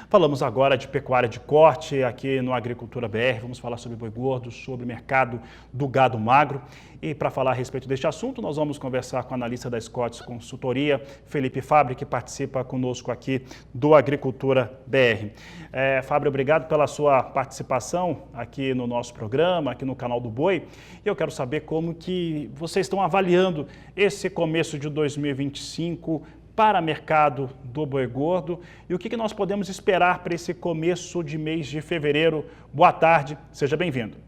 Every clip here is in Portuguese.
Falamos agora de pecuária de corte aqui no Agricultura BR, vamos falar sobre boi gordo, sobre o mercado do gado magro. E para falar a respeito deste assunto, nós vamos conversar com o analista da Scotts Consultoria, Felipe Fabbri, que participa conosco aqui do Agricultura BR. Fabbri, obrigado pela sua participação aqui no nosso programa, aqui no canal do Boi. E eu quero saber como que vocês estão avaliando esse começo de 2025 para o mercado do boi gordo e o que nós podemos esperar para esse começo de mês de fevereiro. Boa tarde, seja bem-vindo.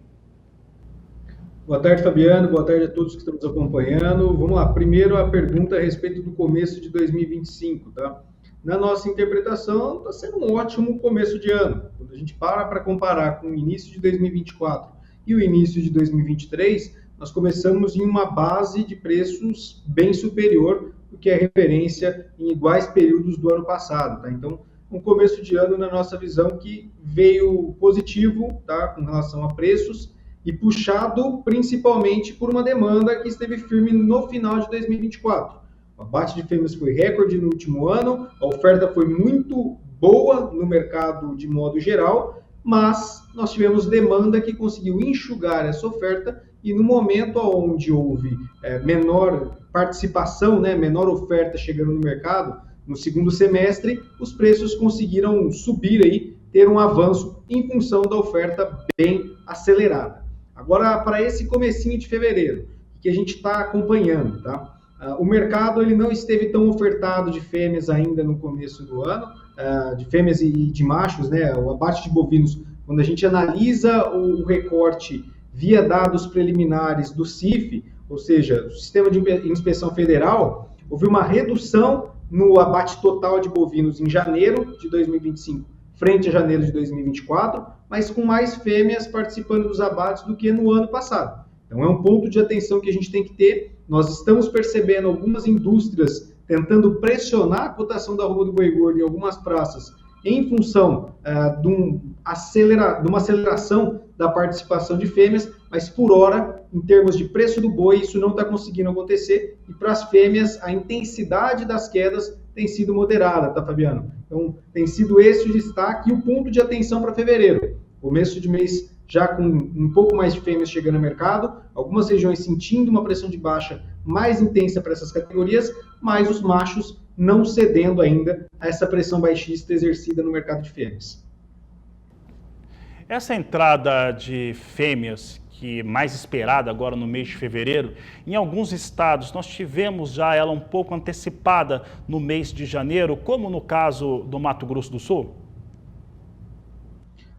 Boa tarde, Fabiano. Boa tarde a todos que estão nos acompanhando. Vamos lá. Primeiro, a pergunta a respeito do começo de 2025, tá? Na nossa interpretação, está sendo um ótimo começo de ano. Quando a gente para comparar com o início de 2024 e o início de 2023, nós começamos em uma base de preços bem superior do que é referência em iguais períodos do ano passado, tá? Então, um começo de ano, na nossa visão, que veio positivo, tá? Com relação a preços, e puxado principalmente por uma demanda que esteve firme no final de 2024. O abate de fêmeas foi recorde no último ano, a oferta foi muito boa no mercado de modo geral, mas nós tivemos demanda que conseguiu enxugar essa oferta e no momento onde houve menor participação, menor oferta chegando no mercado, no segundo semestre, os preços conseguiram subir aí, ter um avanço em função da oferta bem acelerada. Agora, para esse comecinho de fevereiro, que a gente está acompanhando, tá? O mercado ele não esteve tão ofertado de fêmeas ainda no começo do ano, de fêmeas e de machos, o abate de bovinos, quando a gente analisa o recorte via dados preliminares do CIF, ou seja, o Sistema de Inspeção Federal, houve uma redução no abate total de bovinos em janeiro de 2025, frente a janeiro de 2024, mas com mais fêmeas participando dos abates do que no ano passado. Então é um ponto de atenção que a gente tem que ter. Nós estamos percebendo algumas indústrias tentando pressionar a cotação da arroba do boi gordo em algumas praças em função de uma aceleração da participação de fêmeas, mas por hora, em termos de preço do boi, isso não está conseguindo acontecer, e para as fêmeas a intensidade das quedas tem sido moderada, tá, Fabiano? Então tem sido esse o destaque e o ponto de atenção para fevereiro. Começo de mês já com um pouco mais de fêmeas chegando no mercado, algumas regiões sentindo uma pressão de baixa mais intensa para essas categorias, mas os machos não cedendo ainda a essa pressão baixista exercida no mercado de fêmeas. Essa entrada de fêmeas, que mais esperada agora no mês de fevereiro, em alguns estados nós tivemos já ela um pouco antecipada no mês de janeiro, como no caso do Mato Grosso do Sul?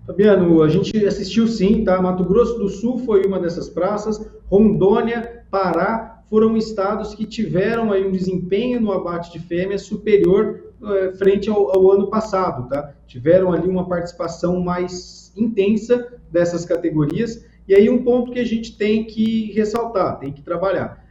Fabiano, a gente assistiu sim, tá? Mato Grosso do Sul foi uma dessas praças, Rondônia, Pará, foram estados que tiveram aí um desempenho no abate de fêmeas superior frente ao ano passado, tá? Tiveram ali uma participação mais intensa dessas categorias, e aí um ponto que a gente tem que ressaltar, tem que trabalhar.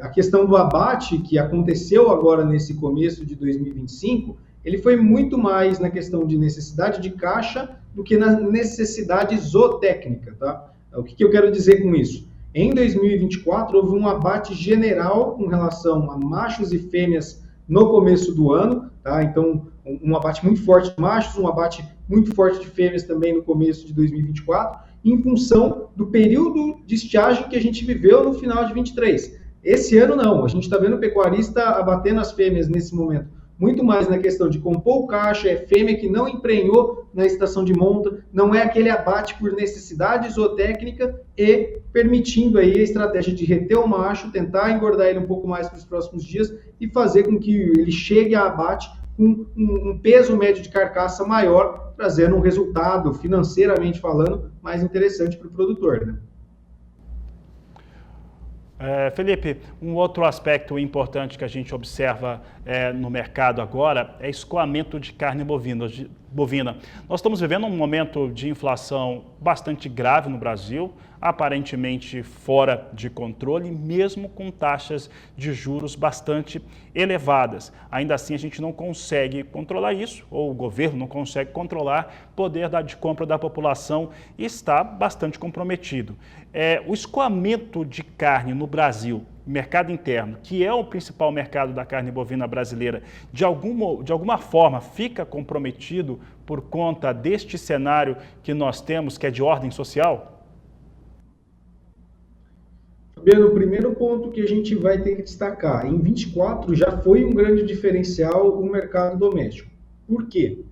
A questão do abate que aconteceu agora nesse começo de 2025, ele foi muito mais na questão de necessidade de caixa do que na necessidade zootécnica, tá? O que eu quero dizer com isso? Em 2024, houve um abate general com relação a machos e fêmeas no começo do ano, tá? Então, um abate muito forte de machos, um abate muito forte de fêmeas também no começo de 2024, em função do período de estiagem que a gente viveu no final de 23. Esse ano não, a gente está vendo o pecuarista abatendo as fêmeas nesse momento, muito mais na questão de compor o caixa, é fêmea que não emprenhou na estação de monta, não é aquele abate por necessidade zootécnica e permitindo aí a estratégia de reter o macho, tentar engordar ele um pouco mais para os próximos dias e fazer com que ele chegue a abate com um peso médio de carcaça maior, trazendo um resultado, financeiramente falando, mais interessante para o produtor, né? Felipe, um outro aspecto importante que a gente observa no mercado agora é escoamento de carne bovina. Nós estamos vivendo um momento de inflação bastante grave no Brasil, aparentemente fora de controle, mesmo com taxas de juros bastante elevadas. Ainda assim, a gente não consegue controlar isso, ou o governo não consegue controlar o poder de compra da população e está bastante comprometido. O escoamento de carne no Brasil, mercado interno, que é o principal mercado da carne bovina brasileira, de alguma forma fica comprometido por conta deste cenário que nós temos, que é de ordem social? Fabiano, o primeiro ponto que a gente vai ter que destacar, em 24 já foi um grande diferencial o mercado doméstico. Por quê?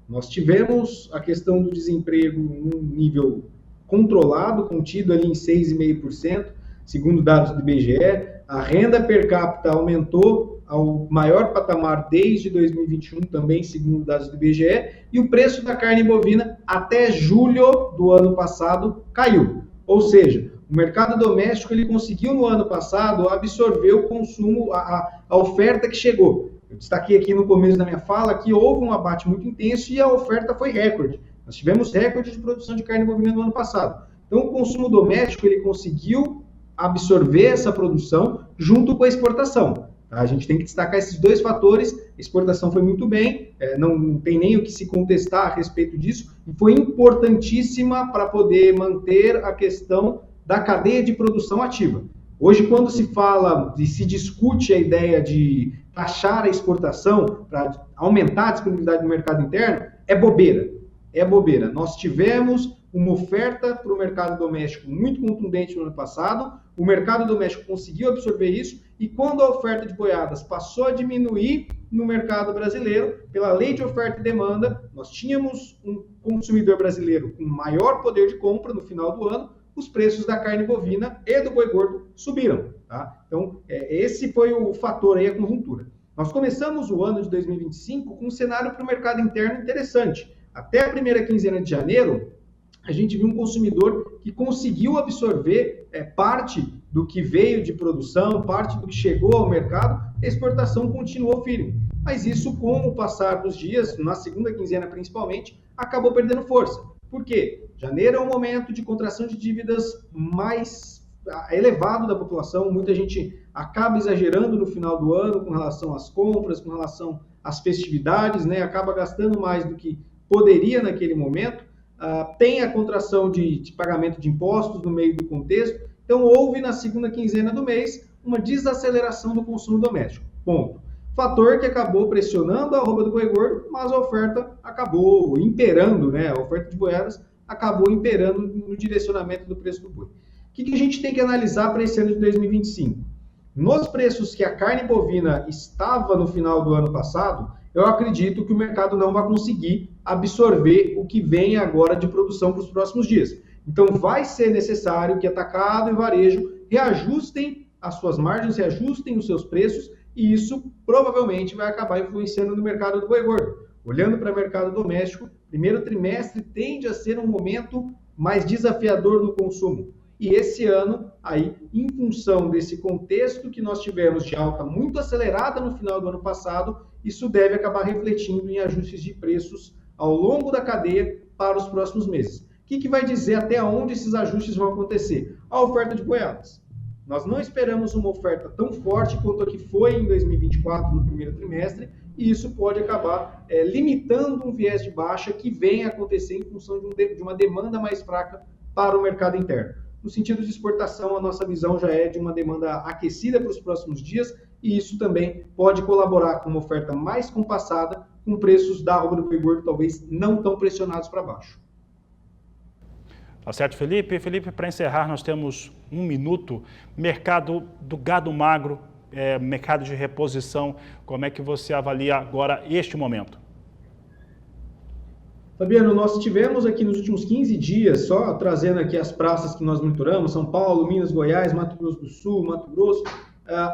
Nós tivemos a questão do desemprego num nível controlado, contido ali em 6,5%, segundo dados do IBGE. A renda per capita aumentou ao maior patamar desde 2021, também segundo dados do IBGE, e o preço da carne bovina até julho do ano passado caiu. Ou seja, o mercado doméstico ele conseguiu no ano passado absorver o consumo, a oferta que chegou. Eu destaquei aqui no começo da minha fala que houve um abate muito intenso e a oferta foi recorde. Nós tivemos recorde de produção de carne bovina no ano passado. Então, o consumo doméstico ele conseguiu absorver essa produção junto com a exportação. A gente tem que destacar esses dois fatores. A exportação foi muito bem, não tem nem o que se contestar a respeito disso, e foi importantíssima para poder manter a questão da cadeia de produção ativa. Hoje, quando se fala e se discute a ideia de taxar a exportação para aumentar a disponibilidade do mercado interno, é bobeira. É bobeira. Nós tivemos uma oferta para o mercado doméstico muito contundente no ano passado, o mercado doméstico conseguiu absorver isso, e quando a oferta de boiadas passou a diminuir no mercado brasileiro, pela lei de oferta e demanda, nós tínhamos um consumidor brasileiro com maior poder de compra no final do ano, os preços da carne bovina e do boi gordo subiram. Tá? Então, esse foi o fator aí, a conjuntura. Nós começamos o ano de 2025 com um cenário para o mercado interno interessante. Até a primeira quinzena de janeiro, a gente viu um consumidor que conseguiu absorver parte do que veio de produção, parte do que chegou ao mercado, a exportação continuou firme. Mas isso, com o passar dos dias, na segunda quinzena principalmente, acabou perdendo força. Por quê? Janeiro é um momento de contração de dívidas mais elevado da população, muita gente acaba exagerando no final do ano com relação às compras, com relação às festividades, né? Acaba gastando mais do que poderia naquele momento. Tem a contração de pagamento de impostos no meio do contexto, então houve na segunda quinzena do mês uma desaceleração do consumo doméstico. Ponto. Fator que acabou pressionando a arroba do boi gordo, mas a oferta acabou imperando, né? A oferta de boiadas acabou imperando no direcionamento do preço do boi. O que a gente tem que analisar para esse ano de 2025? Nos preços que a carne bovina estava no final do ano passado, eu acredito que o mercado não vai conseguir absorver o que vem agora de produção para os próximos dias. Então, vai ser necessário que atacado e varejo reajustem as suas margens, reajustem os seus preços, e isso provavelmente vai acabar influenciando no mercado do boi gordo. Olhando para o mercado doméstico, primeiro trimestre tende a ser um momento mais desafiador no consumo. E esse ano, aí, em função desse contexto que nós tivemos de alta muito acelerada no final do ano passado, isso deve acabar refletindo em ajustes de preços ao longo da cadeia para os próximos meses. O que vai dizer até onde esses ajustes vão acontecer? A oferta de boiadas. Nós não esperamos uma oferta tão forte quanto a que foi em 2024, no primeiro trimestre, e isso pode acabar limitando um viés de baixa que vem a acontecer em função de uma demanda mais fraca para o mercado interno. No sentido de exportação, a nossa visão já é de uma demanda aquecida para os próximos dias, e isso também pode colaborar com uma oferta mais compassada, com preços da arroba do boi gordo talvez não tão pressionados para baixo. Tá certo, Felipe? Felipe, para encerrar, nós temos 1 minuto. Mercado do gado magro, mercado de reposição, como é que você avalia agora este momento? Fabiano, nós tivemos aqui nos últimos 15 dias, só trazendo aqui as praças que nós monitoramos, São Paulo, Minas, Goiás, Mato Grosso do Sul, Mato Grosso,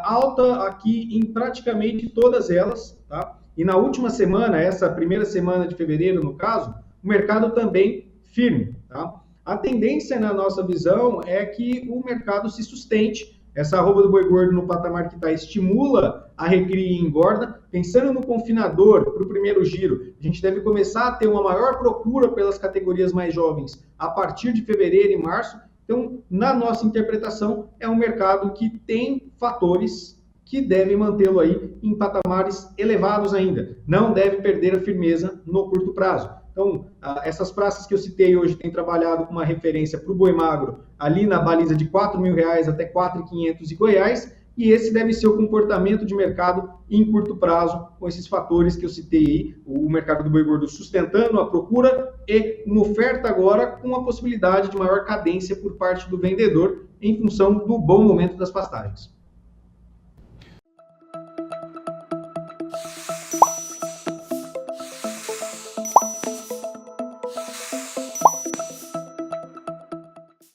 alta aqui em praticamente todas elas, tá? E na última semana, essa primeira semana de fevereiro, no caso, o mercado também firme, tá? A tendência, na nossa visão, é que o mercado se sustente. Essa arroba do boi gordo no patamar que está estimula a recria e engorda. Pensando no confinador para o primeiro giro, a gente deve começar a ter uma maior procura pelas categorias mais jovens a partir de fevereiro e março. Então, na nossa interpretação, é um mercado que tem fatores que devem mantê-lo aí em patamares elevados ainda. Não deve perder a firmeza no curto prazo. Então, essas praças que eu citei hoje têm trabalhado com uma referência para o boi magro ali na baliza de R$ 4.000 até R$ 4.500 em Goiás, e esse deve ser o comportamento de mercado em curto prazo, com esses fatores que eu citei aí, o mercado do boi gordo sustentando a procura e uma oferta agora com a possibilidade de maior cadência por parte do vendedor em função do bom momento das pastagens.